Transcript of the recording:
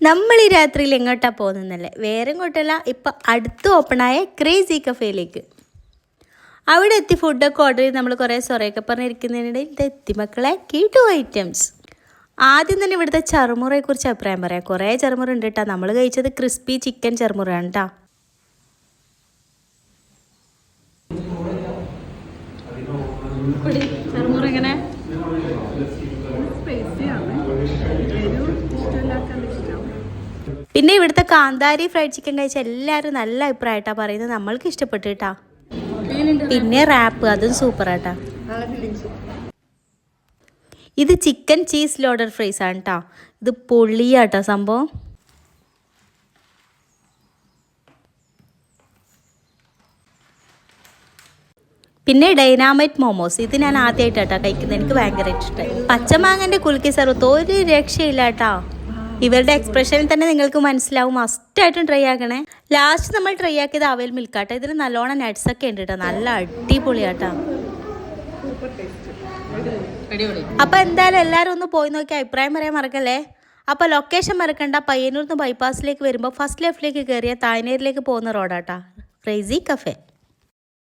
നമ്മൾ ഈ രാത്രിയിൽ എങ്ങോട്ടാണ് പോകുന്നതല്ലേ, വേറെ എങ്ങോട്ടല്ല, ഇപ്പം അടുത്ത് ഓപ്പണായ ക്രേസി കഫേയിലേക്ക്. അവിടെ എത്തി ഫുഡൊക്കെ ഓർഡർ ചെയ്ത് നമ്മൾ കുറേ സൊറയൊക്കെ പറഞ്ഞിരിക്കുന്നതിനിടയിൽ ഇതെത്തി മക്കളെ കീട്ടു ഐറ്റംസ്. ആദ്യം തന്നെ ഇവിടുത്തെ ചറുമുറയെക്കുറിച്ച് അഭിപ്രായം പറയാം. കുറേ ചറുമുറ ഉണ്ട് കേട്ടോ. നമ്മൾ കഴിച്ചത് ക്രിസ്പി ചിക്കൻ ചറുമുറയാണ് കേട്ടോ. ചറുമുറ എങ്ങനെ? പിന്നെ ഇവിടുത്തെ കാന്താരി ഫ്രൈഡ് ചിക്കൻ കഴിച്ച എല്ലാവരും നല്ല അഭിപ്രായമായിട്ടാണ് പറയുന്നത്. നമ്മൾക്ക് ഇഷ്ടപ്പെട്ടു കേട്ടാ. പിന്നെ റാപ്പ് അതും സൂപ്പറാട്ടാ. ഇത് ചിക്കൻ ചീസ് ലോഡർ ഫ്രൈസ് ആണ് കേട്ടോ. ഇത് പൊള്ളിയാട്ടോ സംഭവം. പിന്നെ ഡൈനാമൈറ്റ് മോമോസ്, ഇത് ഞാൻ ആദ്യമായിട്ടാട്ടോ കഴിക്കുന്നത്. എനിക്ക് ഭയങ്കര ഇഷ്ടമായി. പച്ചമാങ്ങൻ്റെ കുലുക്കി സർവത്ത് ഒരു രക്ഷയില്ല കേട്ടോ. ഇവരുടെ എക്സ്പ്രഷനിൽ തന്നെ നിങ്ങൾക്ക് മനസ്സിലാവും. മസ്റ്റായിട്ടും ട്രൈ ആക്കണേ. ലാസ്റ്റ് നമ്മൾ ട്രൈ ആക്കിയത് അവൽ മിൽക്കാട്ടോ. ഇതിന് നല്ലോണം നട്ട്സൊക്കെ ഉണ്ട് കേട്ടോ. നല്ല അടിപൊളിയാട്ടോ. അപ്പോൾ എന്തായാലും എല്ലാവരും ഒന്ന് പോയി നോക്കി അഭിപ്രായം പറയാൻ മറക്കല്ലേ. അപ്പോൾ ലൊക്കേഷൻ മറക്കണ്ട. പയ്യന്നൂർ നിന്ന് ബൈപ്പാസിലേക്ക് വരുമ്പോൾ ഫസ്റ്റ് ലെഫ്റ്റിലേക്ക് കയറിയ തായ്നേരിലേക്ക് പോകുന്ന റോഡാട്ടോ ക്രേസി കഫേ.